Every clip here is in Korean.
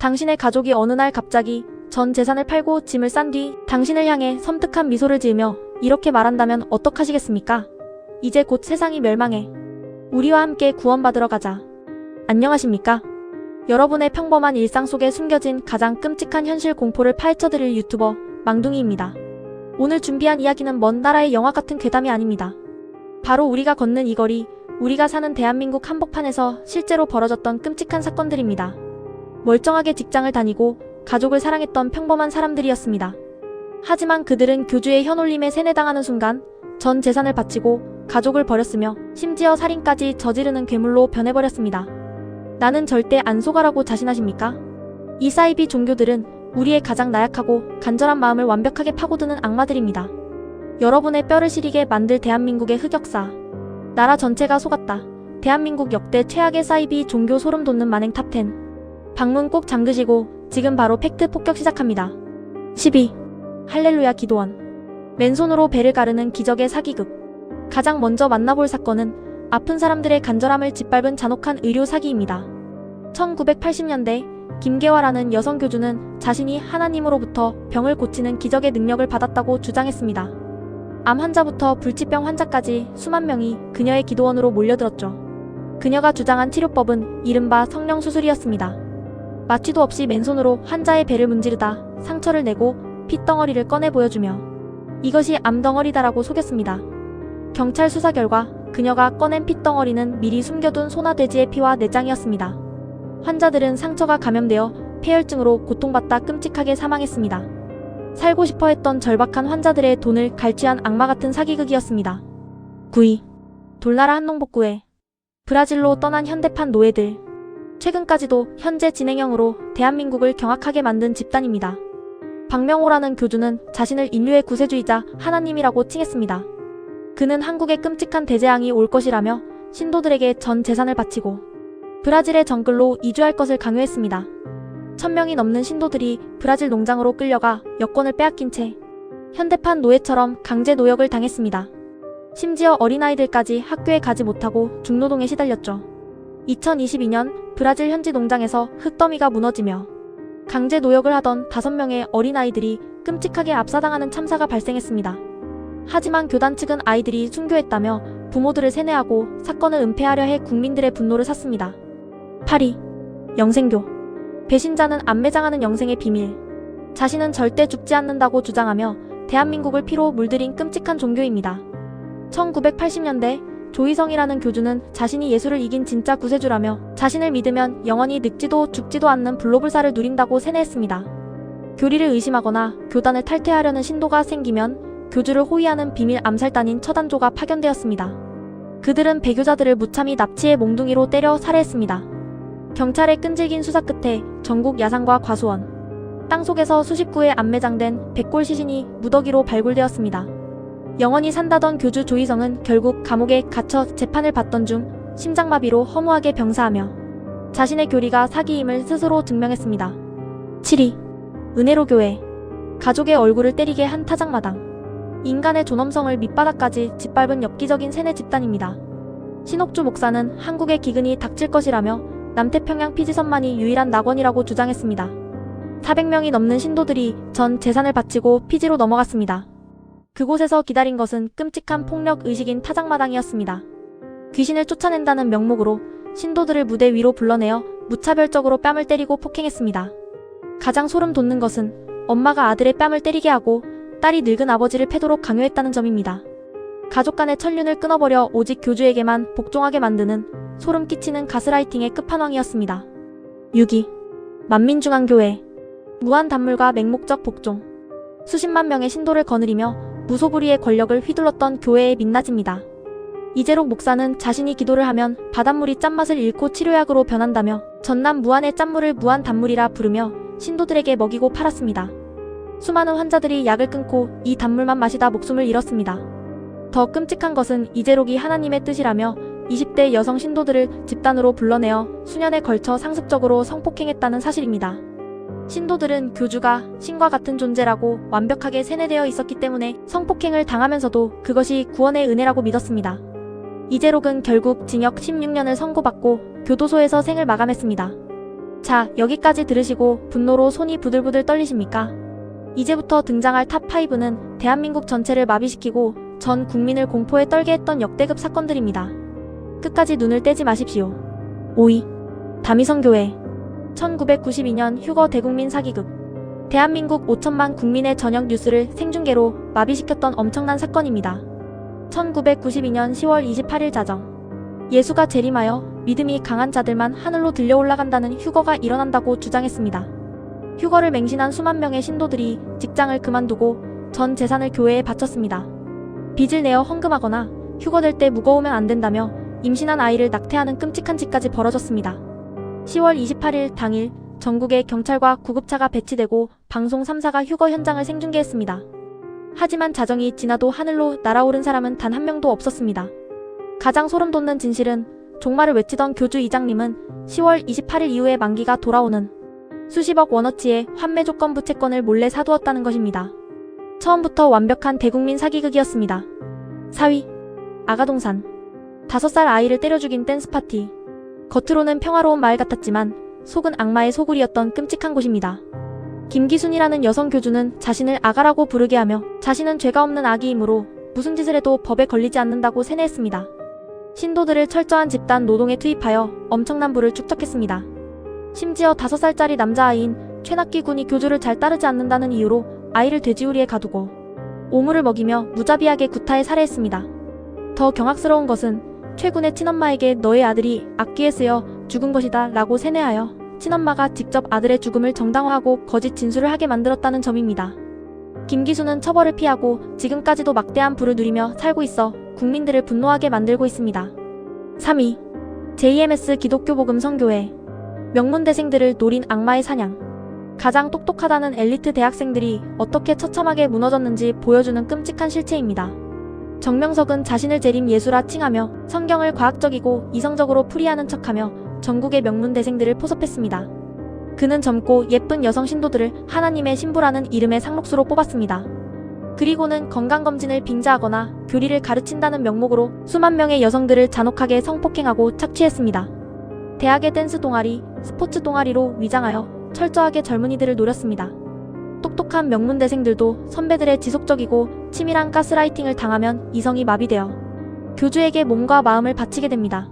당신의 가족이 어느 날 갑자기 전 재산을 팔고 짐을 싼 뒤 당신을 향해 섬뜩한 미소를 지으며 이렇게 말한다면 어떡하시겠습니까? 이제 곧 세상이 멸망해. 우리와 함께 구원받으러 가자. 안녕하십니까? 여러분의 평범한 일상 속에 숨겨진 가장 끔찍한 현실 공포를 파헤쳐드릴 유튜버 망둥이입니다. 오늘 준비한 이야기는 먼 나라의 영화 같은 괴담이 아닙니다. 바로 우리가 걷는 이 거리, 우리가 사는 대한민국 한복판에서 실제로 벌어졌던 끔찍한 사건들입니다. 멀쩡하게 직장을 다니고 가족을 사랑했던 평범한 사람들이었습니다. 하지만 그들은 교주의 현올림에 세뇌당하는 순간 전 재산을 바치고 가족을 버렸으며 심지어 살인까지 저지르는 괴물로 변해버렸습니다. 나는 절대 안 속아라고 자신하십니까? 이 사이비 종교들은 우리의 가장 나약하고 간절한 마음을 완벽하게 파고드는 악마들입니다. 여러분의 뼈를 시리게 만들 대한민국의 흑역사. 나라 전체가 속았다. 대한민국 역대 최악의 사이비 종교 소름 돋는 만행 탑10. 방문 꼭 잠그시고 지금 바로 팩트 폭격 시작합니다. 12. 할렐루야 기도원. 맨손으로 배를 가르는 기적의 사기극. 가장 먼저 만나볼 사건은 아픈 사람들의 간절함을 짓밟은 잔혹한 의료 사기입니다. 1980년대 김계화라는 여성 교주는 자신이 하나님으로부터 병을 고치는 기적의 능력을 받았다고 주장했습니다. 암 환자부터 불치병 환자까지 수만 명이 그녀의 기도원으로 몰려들었죠. 그녀가 주장한 치료법은 이른바 성령수술이었습니다. 마취도 없이 맨손으로 환자의 배를 문지르다 상처를 내고 핏덩어리를 꺼내 보여주며 이것이 암덩어리다라고 속였습니다. 경찰 수사 결과 그녀가 꺼낸 핏덩어리는 미리 숨겨둔 소나돼지의 피와 내장이었습니다. 환자들은 상처가 감염되어 폐혈증으로 고통받다 끔찍하게 사망했습니다. 살고 싶어 했던 절박한 환자들의 돈을 갈취한 악마 같은 사기극이었습니다. 9위. 돌나라 한농복구회. 브라질로 떠난 현대판 노예들. 최근까지도 현재 진행형으로 대한민국을 경악하게 만든 집단입니다. 박명호라는 교주는 자신을 인류의 구세주이자 하나님이라고 칭했습니다. 그는 한국에 끔찍한 대재앙이 올 것이라며 신도들에게 전 재산을 바치고 브라질의 정글로 이주할 것을 강요했습니다. 1000명이 넘는 신도들이 브라질 농장으로 끌려가 여권을 빼앗긴 채 현대판 노예처럼 강제 노역을 당했습니다. 심지어 어린아이들까지 학교에 가지 못하고 중노동에 시달렸죠. 2022년 브라질 현지 농장에서 흙더미가 무너지며 강제 노역을 하던 5명의 어린아이들이 끔찍하게 압사당하는 참사가 발생했습니다. 하지만 교단 측은 아이들이 순교했다며 부모들을 세뇌하고 사건을 은폐하려 해 국민들의 분노를 샀습니다. 8위. 영생교. 배신자는 안 매장하는 영생의 비밀. 자신은 절대 죽지 않는다고 주장하며 대한민국을 피로 물들인 끔찍한 종교입니다. 1980년대 조희성이라는 교주는 자신이 예수를 이긴 진짜 구세주라며 자신을 믿으면 영원히 늙지도 죽지도 않는 불로불사를 누린다고 세뇌했습니다. 교리를 의심하거나 교단을 탈퇴하려는 신도가 생기면 교주를 호위하는 비밀 암살단인 처단조가 파견되었습니다. 그들은 배교자들을 무참히 납치해 몽둥이로 때려 살해했습니다. 경찰의 끈질긴 수사 끝에 전국 야산과 과수원, 땅속에서 수십 구의 안매장된 백골 시신이 무더기로 발굴되었습니다. 영원히 산다던 교주 조희성은 결국 감옥에 갇혀 재판을 받던 중 심장마비로 허무하게 병사하며 자신의 교리가 사기임을 스스로 증명했습니다. 7위. 은혜로교회. 가족의 얼굴을 때리게 한 타작마당. 인간의 존엄성을 밑바닥까지 짓밟은 엽기적인 세뇌 집단입니다. 신옥주 목사는 한국의 기근이 닥칠 것이라며 남태평양 피지선만이 유일한 낙원이라고 주장했습니다. 400명이 넘는 신도들이 전 재산을 바치고 피지로 넘어갔습니다. 그곳에서 기다린 것은 끔찍한 폭력 의식인 타작마당이었습니다. 귀신을 쫓아낸다는 명목으로 신도들을 무대 위로 불러내어 무차별적으로 뺨을 때리고 폭행했습니다. 가장 소름 돋는 것은 엄마가 아들의 뺨을 때리게 하고 딸이 늙은 아버지를 패도록 강요했다는 점입니다. 가족 간의 천륜을 끊어버려 오직 교주에게만 복종하게 만드는 소름 끼치는 가스라이팅의 끝판왕이었습니다. 6위. 만민중앙교회. 무한단물과 맹목적 복종. 수십만 명의 신도를 거느리며 무소불위의 권력을 휘둘렀던 교회의 민낯입니다. 이재록 목사는 자신이 기도를 하면 바닷물이 짠맛을 잃고 치료약으로 변한다며 전남 무안의 짠물을 무한단물이라 부르며 신도들에게 먹이고 팔았습니다. 수많은 환자들이 약을 끊고 이 단물만 마시다 목숨을 잃었습니다. 더 끔찍한 것은 이재록이 하나님의 뜻이라며 20대 여성 신도들을 집단으로 불러내어 수년에 걸쳐 상습적으로 성폭행했다는 사실입니다. 신도들은 교주가 신과 같은 존재라고 완벽하게 세뇌되어 있었기 때문에 성폭행을 당하면서도 그것이 구원의 은혜라고 믿었습니다. 이재록은 결국 징역 16년을 선고받고 교도소에서 생을 마감했습니다. 자, 여기까지 들으시고 분노로 손이 부들부들 떨리십니까? 이제부터 등장할 탑5는 대한민국 전체를 마비시키고 전 국민을 공포에 떨게 했던 역대급 사건들입니다. 끝까지 눈을 떼지 마십시오. 5위. 다미성교회. 1992년 휴거 대국민 사기극. 대한민국 5천만 국민의 저녁 뉴스를 생중계로 마비시켰던 엄청난 사건입니다. 1992년 10월 28일 자정. 예수가 재림하여 믿음이 강한 자들만 하늘로 들려 올라간다는 휴거가 일어난다고 주장했습니다. 휴거를 맹신한 수만 명의 신도들이 직장을 그만두고 전 재산을 교회에 바쳤습니다. 빚을 내어 헌금하거나 휴거될 때 무거우면 안 된다며 임신한 아이를 낙태하는 끔찍한 짓까지 벌어졌습니다. 10월 28일 당일 전국에 경찰과 구급차가 배치되고 방송 3사가 휴거 현장을 생중계했습니다. 하지만 자정이 지나도 하늘로 날아오른 사람은 단 한 명도 없었습니다. 가장 소름돋는 진실은 종말을 외치던 교주 이장님은 10월 28일 이후에 만기가 돌아오는 수십억 원어치의 환매 조건부 채권을 몰래 사두었다는 것입니다. 처음부터 완벽한 대국민 사기극이었습니다. 4위. 아가동산. 5살 아이를 때려 죽인 댄스 파티. 겉으로는 평화로운 마을 같았지만 속은 악마의 소굴이었던 끔찍한 곳입니다. 김기순이라는 여성 교주는 자신을 아가라고 부르게 하며 자신은 죄가 없는 아기이므로 무슨 짓을 해도 법에 걸리지 않는다고 세뇌했습니다. 신도들을 철저한 집단 노동에 투입하여 엄청난 부를 축적했습니다. 심지어 5살짜리 남자아이인 최낙기 군이 교주를 잘 따르지 않는다는 이유로 아이를 돼지우리에 가두고 오물을 먹이며 무자비하게 구타해 살해했습니다. 더 경악스러운 것은 최 군의 친엄마에게 너의 아들이 악기에 쓰여 죽은 것이다 라고 세뇌하여 친엄마가 직접 아들의 죽음을 정당화하고 거짓 진술을 하게 만들었다는 점입니다. 김기수는 처벌을 피하고 지금까지도 막대한 부를 누리며 살고 있어 국민들을 분노하게 만들고 있습니다. 3위. JMS 기독교 복음 선교회. 명문대생들을 노린 악마의 사냥. 가장 똑똑하다는 엘리트 대학생들이 어떻게 처참하게 무너졌는지 보여주는 끔찍한 실체입니다. 정명석은 자신을 재림 예수라 칭하며 성경을 과학적이고 이성적으로 풀이하는 척하며 전국의 명문대생들을 포섭했습니다. 그는 젊고 예쁜 여성 신도들을 하나님의 신부라는 이름의 상록수로 뽑았습니다. 그리고는 건강검진을 빙자하거나 교리를 가르친다는 명목으로 수만 명의 여성들을 잔혹하게 성폭행하고 착취했습니다. 대학의 댄스 동아리, 스포츠 동아리로 위장하여 철저하게 젊은이들을 노렸습니다. 똑똑한 명문대생들도 선배들의 지속적이고 치밀한 가스라이팅을 당하면 이성이 마비되어 교주에게 몸과 마음을 바치게 됩니다.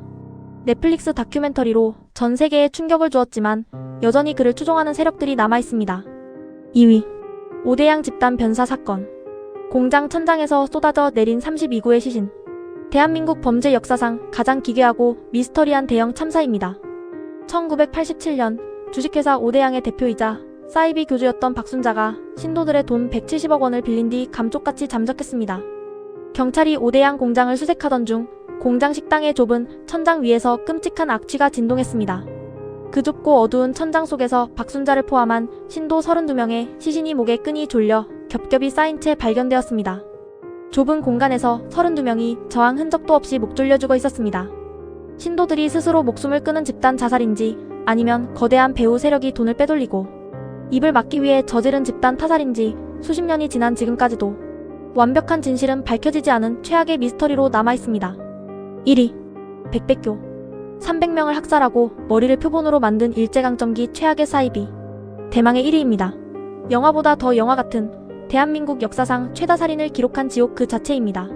넷플릭스 다큐멘터리로 전 세계에 충격을 주었지만 여전히 그를 추종하는 세력들이 남아있습니다. 2위. 오대양 집단 변사 사건. 공장 천장에서 쏟아져 내린 32구의 시신. 대한민국 범죄 역사상 가장 기괴하고 미스터리한 대형 참사입니다. 1987년 주식회사 오대양의 대표이자 사이비 교주였던 박순자가 신도들의 돈 170억 원을 빌린 뒤 감쪽같이 잠적했습니다. 경찰이 오대양 공장을 수색하던 중 공장 식당의 좁은 천장 위에서 끔찍한 악취가 진동했습니다. 그 좁고 어두운 천장 속에서 박순자를 포함한 신도 32명의 시신이 목에 끈이 졸려 겹겹이 쌓인 채 발견되었습니다. 좁은 공간에서 32명이 저항 흔적도 없이 목 졸려 죽어 있었습니다. 신도들이 스스로 목숨을 끊은 집단 자살인지 아니면 거대한 배후 세력이 돈을 빼돌리고 입을 막기 위해 저지른 집단 타살인지 수십 년이 지난 지금까지도 완벽한 진실은 밝혀지지 않은 최악의 미스터리로 남아있습니다. 1위. 백백교. 300명을 학살하고 머리를 표본으로 만든 일제강점기 최악의 사이비. 대망의 1위입니다. 영화보다 더 영화 같은 대한민국 역사상 최다 살인을 기록한 지옥 그 자체입니다.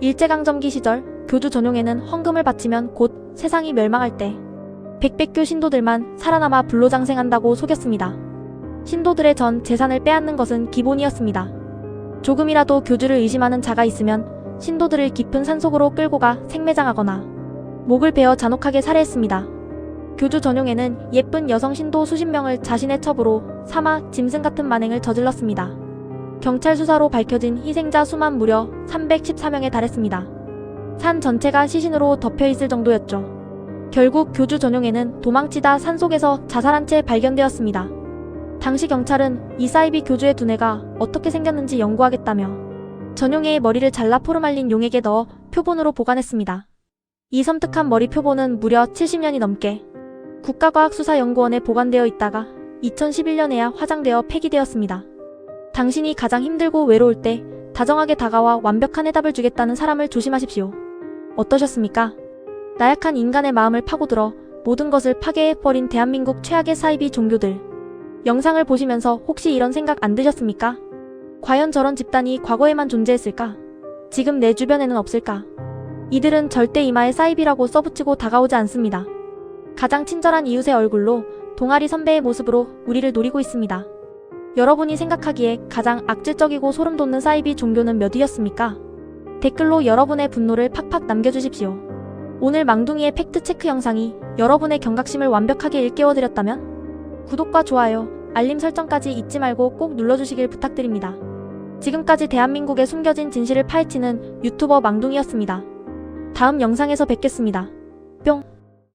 일제강점기 시절 교주 전용에는 헌금을 바치면 곧 세상이 멸망할 때 백백교 신도들만 살아남아 불로장생한다고 속였습니다. 신도들의 전 재산을 빼앗는 것은 기본이었습니다. 조금이라도 교주를 의심하는 자가 있으면 신도들을 깊은 산속으로 끌고 가 생매장하거나 목을 베어 잔혹하게 살해했습니다. 교주 전용에는 예쁜 여성 신도 수십 명을 자신의 첩으로 삼아 짐승 같은 만행을 저질렀습니다. 경찰 수사로 밝혀진 희생자 수만 무려 314명에 달했습니다. 산 전체가 시신으로 덮여있을 정도였죠. 결국 교주 전용에는 도망치다 산속에서 자살한 채 발견되었습니다. 당시 경찰은 이 사이비 교주의 두뇌가 어떻게 생겼는지 연구하겠다며 전용해의 머리를 잘라 포르말린 용액에 넣어 표본으로 보관했습니다. 이 섬뜩한 머리 표본은 무려 70년이 넘게 국가과학수사연구원에 보관되어 있다가 2011년에야 화장되어 폐기되었습니다. 당신이 가장 힘들고 외로울 때 다정하게 다가와 완벽한 해답을 주겠다는 사람을 조심하십시오. 어떠셨습니까? 나약한 인간의 마음을 파고들어 모든 것을 파괴해버린 대한민국 최악의 사이비 종교들. 영상을 보시면서 혹시 이런 생각 안 드셨습니까? 과연 저런 집단이 과거에만 존재했을까? 지금 내 주변에는 없을까? 이들은 절대 이마에 사이비라고 써붙이고 다가오지 않습니다. 가장 친절한 이웃의 얼굴로, 동아리 선배의 모습으로 우리를 노리고 있습니다. 여러분이 생각하기에 가장 악질적이고 소름 돋는 사이비 종교는 몇 위였습니까? 댓글로 여러분의 분노를 팍팍 남겨주십시오. 오늘 망둥이의 팩트체크 영상이 여러분의 경각심을 완벽하게 일깨워드렸다면 구독과 좋아요, 알림 설정까지 잊지 말고 꼭 눌러주시길 부탁드립니다. 지금까지 대한민국의 숨겨진 진실을 파헤치는 유튜버 망둥이였습니다. 다음 영상에서 뵙겠습니다. 뿅.